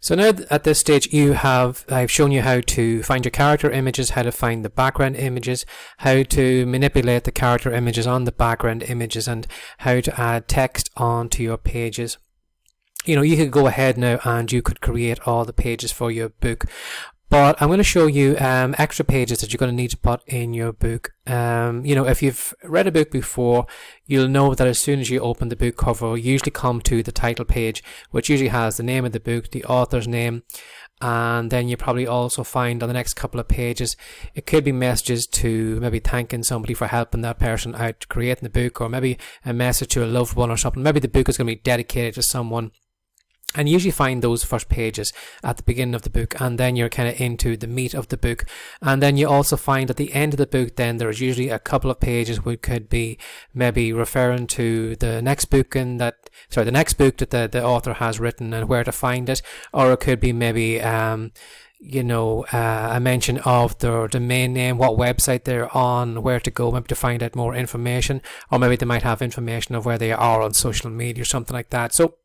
So now at this stage I've shown you how to find your character images, how to find the background images, how to manipulate the character images on the background images, and how to add text onto your pages. You know, you could go ahead now and you could create all the pages for your book. But I'm going to show you extra pages that you're going to need to put in your book. You know, if you've read a book before, you'll know that as soon as you open the book cover, you usually come to the title page, which usually has the name of the book, the author's name, and then you probably also find on the next couple of pages, it could be messages to maybe thanking somebody for helping that person out creating the book, or maybe a message to a loved one or something. Maybe the book is going to be dedicated to someone. And you usually find those first pages at the beginning of the book, and then you're kind of into the meat of the book. And then you also find at the end of the book, then there's usually a couple of pages which could be maybe referring to the next book the next book that the author has written and where to find it, or it could be maybe you know, a mention of their domain name, what website they're on, where to go maybe to find out more information, or maybe they might have information of where they are on social media or something like that. So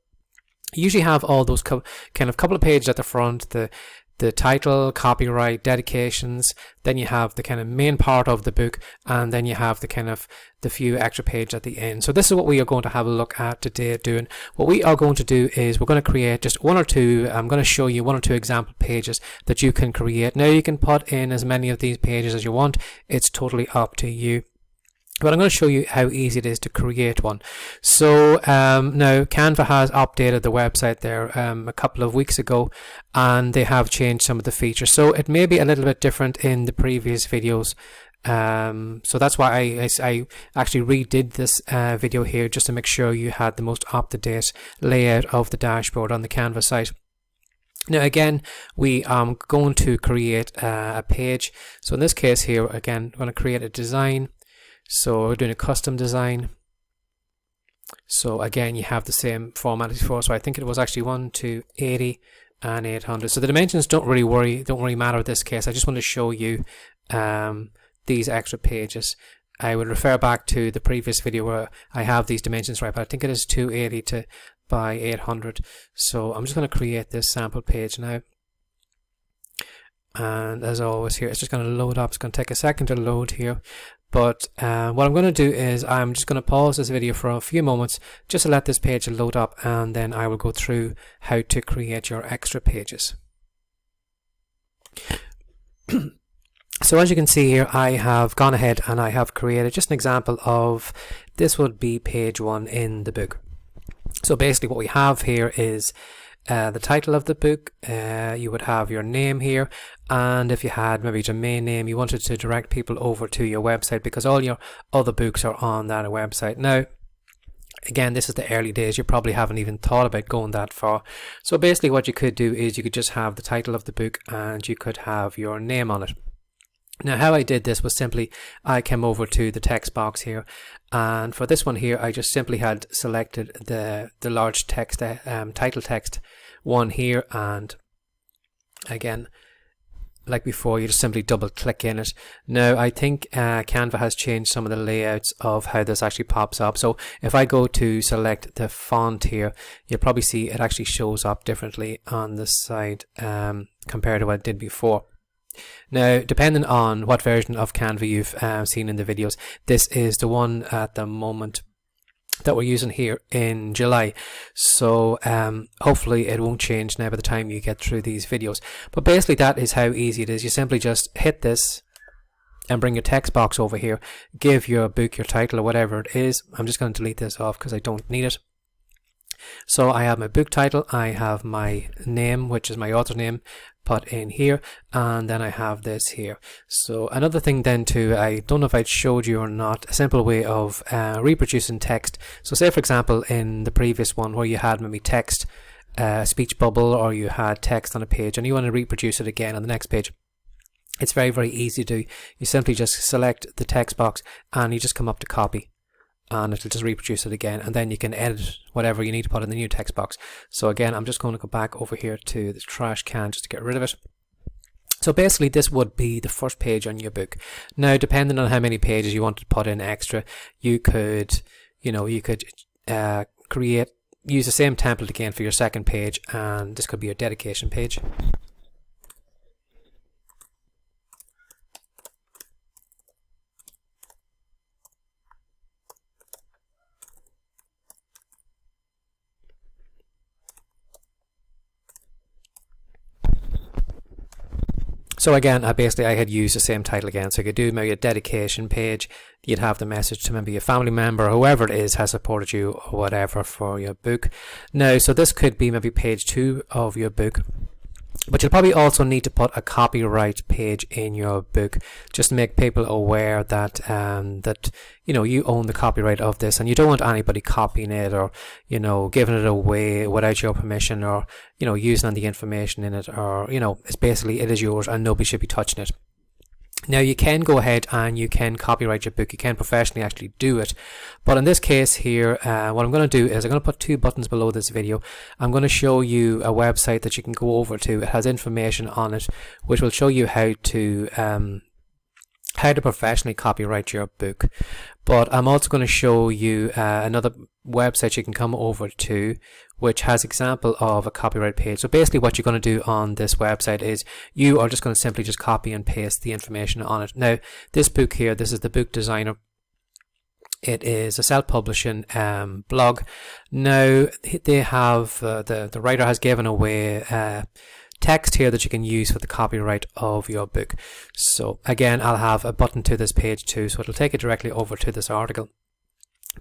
you usually have all those kind of couple of pages at the front, the title, copyright, dedications, then you have the kind of main part of the book, and then you have the few extra pages at the end. So this is what we are going to have a look at today doing. What we are going to do is we're going to create just one or two, I'm going to show you one or two example pages that you can create. Now you can put in as many of these pages as you want, it's totally up to you. But I'm going to show you how easy it is to create one. So now Canva has updated the website there a couple of weeks ago, and they have changed some of the features. So it may be a little bit different in the previous videos. So that's why I actually redid this video here, just to make sure you had the most up-to-date layout of the dashboard on the Canva site. Now again, we are going to create a page. So in this case here, again, I'm going to create a design. So we're doing a custom design. So again, you have the same format as before. So I think it was actually 1 to 80 and 800. So the dimensions don't really matter in this case. I just want to show you these extra pages. I would refer back to the previous video where I have these dimensions right, but I think it is 280 by 800. So I'm just going to create this sample page now. And as always here, it's just going to load up. It's going to take a second to load here. But what I'm going to do is I'm just going to pause this video for a few moments just to let this page load up, and then I will go through how to create your extra pages. So as you can see here, I have gone ahead and I have created just an example of this would be page 1 in the book. So basically what we have here is the title of the book, you would have your name here, and if you had maybe a domain name, you wanted to direct people over to your website because all your other books are on that website. Now again, this is the early days, you probably haven't even thought about going that far. So basically what you could do is you could just have the title of the book and you could have your name on it. Now how I did this was simply I came over to the text box here, and for this one here I just simply had selected the large text title text one here, and again like before you just simply double click in it. Now I think Canva has changed some of the layouts of how this actually pops up. So if I go to select the font here, you'll probably see it actually shows up differently on this side compared to what it did before. Now, depending on what version of Canva you've seen in the videos, this is the one at the moment that we're using here in July. So hopefully it won't change now by the time you get through these videos. But basically that is how easy it is. You simply just hit this and bring your text box over here, give your book your title or whatever it is. I'm just going to delete this off because I don't need it. So I have my book title, I have my name, which is my author's name, put in here, and then I have this here. So another thing then too, I don't know if I showed you or not, a simple way of reproducing text. So say for example in the previous one where you had maybe text, speech bubble, or you had text on a page and you want to reproduce it again on the next page. It's very easy to do. You simply just select the text box and you just come up to copy, and it'll just reproduce it again, and then you can edit whatever you need to put in the new text box. So again, I'm just going to go back over here to the trash can just to get rid of it. So basically this would be the first page on your book. Now depending on how many pages you want to put in extra, you could create use the same template again for your second page, and this could be your dedication page. So again, I had used the same title again. So you could do maybe a dedication page. You'd have the message to maybe a family member, whoever it is has supported you or whatever for your book. Now, so this could be maybe page 2 of your book. But you'll probably also need to put a copyright page in your book, just to make people aware that that you own the copyright of this, and you don't want anybody copying it or giving it away without your permission, or using the information in it, or it's basically it is yours and nobody should be touching it. Now you can go ahead and you can copyright your book, you can professionally actually do it, but in this case here what I'm going to do is I'm going to put 2 buttons below this video. I'm going to show you a website that you can go over to. It has information on it which will show you how to professionally copyright your book. But I'm also going to show you another website you can come over to which has example of a copyright page. So basically what you're going to do on this website is you are just going to simply just copy and paste the information on it. Now this book here, this is the Book Designer. It is a self-publishing blog. Now they have the writer has given away text here that you can use for the copyright of your book. So again, I'll have a button to this page too, so it'll take you directly over to this article.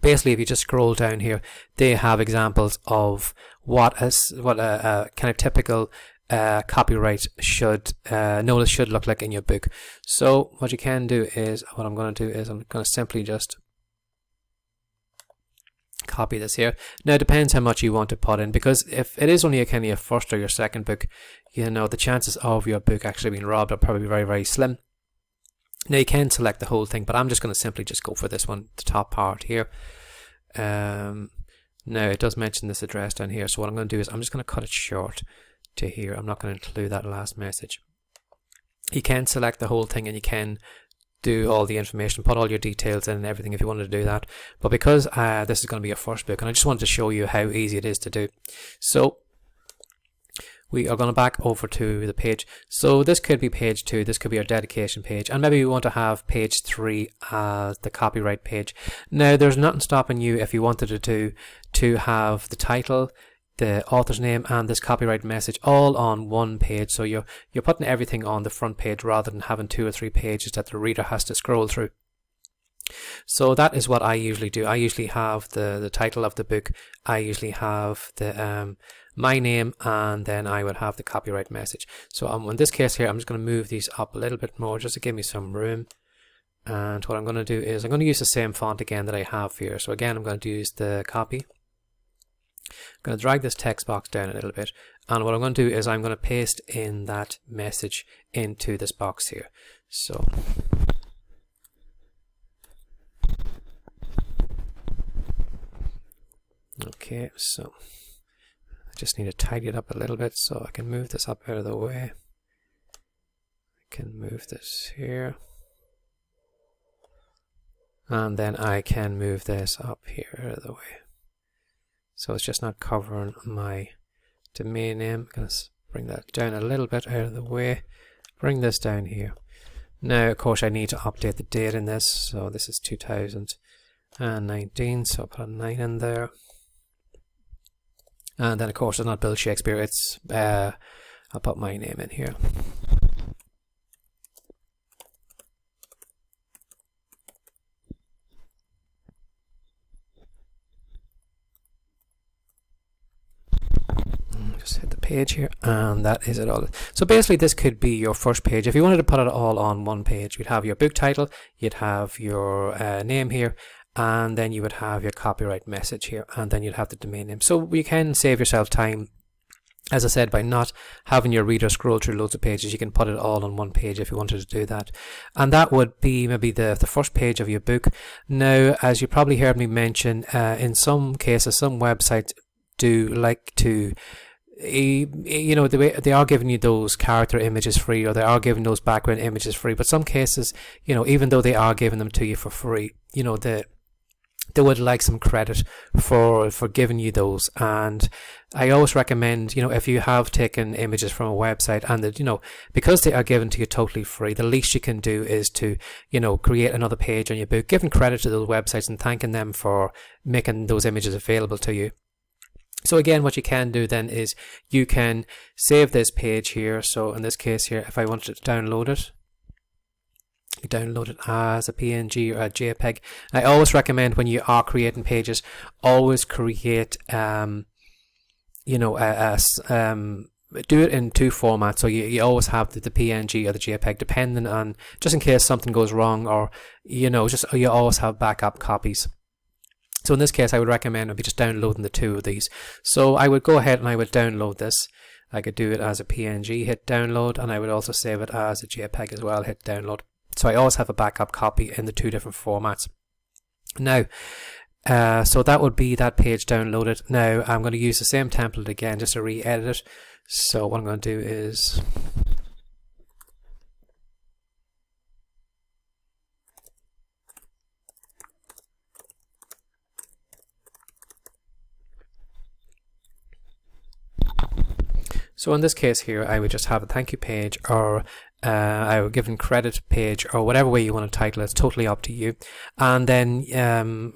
Basically, if you just scroll down here, they have examples of what a kind of typical copyright notice should look like in your book. So what you can do is, what I'm going to do is I'm going to simply just copy this here. Now it depends how much you want to put in, because if it is only a kind of your first or your second book, the chances of your book actually being robbed are probably very, very slim. Now you can select the whole thing, but I'm just going to simply just go for this one, the top part here. Now it does mention this address down here, so what I'm going to do is I'm just going to cut it short to here. I'm not going to include that last message. You can select the whole thing and you can do all the information, put all your details in and everything if you wanted to do that. But because this is going to be your first book, and I just wanted to show you how easy it is to do. So we are going to back over to the page. So this could be page 2, this could be our dedication page, and maybe we want to have page 3 as the copyright page. Now there's nothing stopping you, if you wanted to have the title, the author's name, and this copyright message all on one page. So you're putting everything on the front page rather than having 2 or 3 pages that the reader has to scroll through. So that is what I usually do. I usually have the title of the book, I usually have the my name, and then I would have the copyright message. So in this case here, I'm just going to move these up a little bit more just to give me some room. And what I'm going to do is I'm going to use the same font again that I have here. So again, I'm going to use the copy. I'm going to drag this text box down a little bit, and what I'm going to do is I'm going to paste in that message into this box here. So okay, so I just need to tidy it up a little bit, so I can move this up out of the way. I can move this here, and then I can move this up here out of the way. So it's just not covering my domain name. I'm going to bring that down a little bit out of the way. Bring this down here. Now, of course, I need to update the date in this. So this is 2019. So I'll put a 9 in there. And then, of course, it's not Bill Shakespeare. It's I'll put my name in here. Just hit the page here, and that is it all. So basically this could be your first page. If you wanted to put it all on one page, you'd have your book title, you'd have your name here, and then you would have your copyright message here, and then you'd have the domain name. So you can save yourself time, as I said, by not having your reader scroll through loads of pages. You can put it all on one page if you wanted to do that. And that would be maybe the first page of your book. Now, as you probably heard me mention, in some cases, some websites do like to, the way they are giving you those character images free, or they are giving those background images free. But some cases, even though they are giving them to you for free, they would like some credit for giving you those. And I always recommend, if you have taken images from a website and that, because they are given to you totally free, the least you can do is to, create another page on your book, giving credit to those websites and thanking them for making those images available to you. So again, what you can do then is you can save this page here. So in this case here, if I wanted to download it, you download it as a PNG or a JPEG. I always recommend when you are creating pages, always create, do it in two formats. So you always have the PNG or the JPEG, depending on, just in case something goes wrong, or you always have backup copies. So in this case, I would recommend maybe just downloading the two of these. So I would go ahead and I would download this. I could do it as a PNG, hit download, and I would also save it as a JPEG as well, hit download. So I always have a backup copy in the two different formats. Now, so that would be that page downloaded. Now I'm going to use the same template again just to re-edit it. So what I'm going to do is so in this case here, I would just have a thank you page, or I would give a credit page, or whatever way you want to title it. It's totally up to you. And then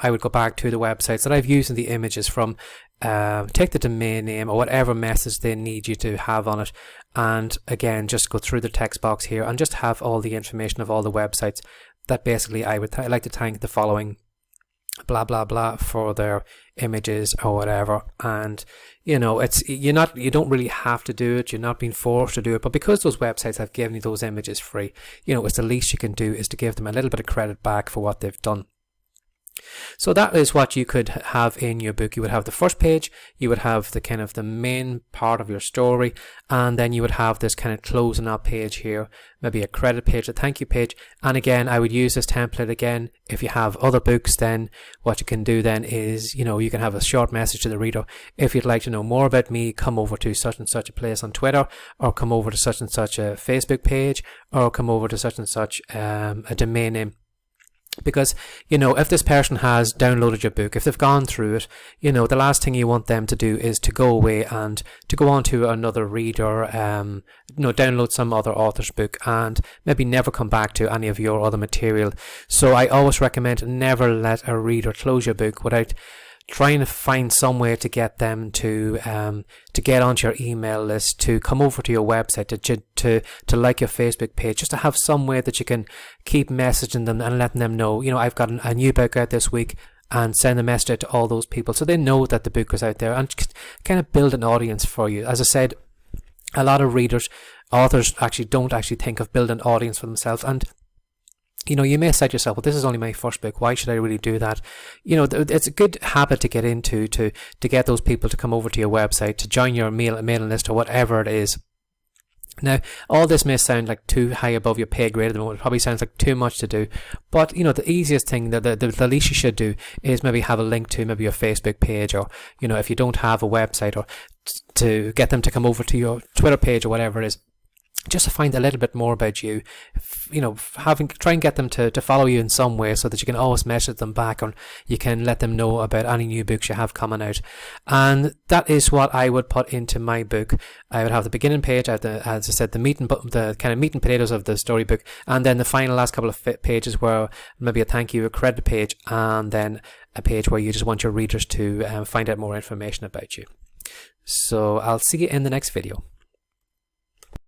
I would go back to the websites that I've used in the images from, take the domain name or whatever message they need you to have on it, and again just go through the text box here and just have all the information of all the websites that basically I would like to thank the following blah blah blah for their images or whatever. And you don't really have to do it, you're not being forced to do it, but because those websites have given you those images free, it's the least you can do is to give them a little bit of credit back for what they've done. So that is what you could have in your book. You would have the first page, you would have the kind of the main part of your story, and then you would have this kind of closing up page here, maybe a credit page, a thank you page. And again, I would use this template again. If you have other books, then what you can do then is, you can have a short message to the reader. If you'd like to know more about me, come over to such and such a place on Twitter, or come over to such and such a Facebook page, or come over to such and such a domain name. Because, if this person has downloaded your book, if they've gone through it, the last thing you want them to do is to go away and to go on to another reader, download some other author's book and maybe never come back to any of your other material. So I always recommend never let a reader close your book without trying to find some way to get them to get onto your email list, to come over to your website, to like your Facebook page, just to have some way that you can keep messaging them and letting them know, I've got a new book out this week, and send a message out to all those people so they know that the book is out there, and kind of build an audience for you. As I said, a lot of authors don't think of building an audience for themselves, and you may say to yourself, well, this is only my first book, why should I really do that? It's a good habit to get into, to get those people to come over to your website, to join your mailing list or whatever it is. Now, all this may sound like too high above your pay grade at the moment. It probably sounds like too much to do. But, the easiest thing, the least you should do is maybe have a link to maybe your Facebook page, or, if you don't have a website, or to get them to come over to your Twitter page or whatever it is, just to find a little bit more about you. Try and get them to follow you in some way, so that you can always message them back, or you can let them know about any new books you have coming out. And that is what I would put into my book. I would have the beginning page, as I said, the kind of meat and potatoes of the storybook, and then the final last couple of pages were maybe a thank you, a credit page, and then a page where you just want your readers to find out more information about you. So I'll see you in the next video.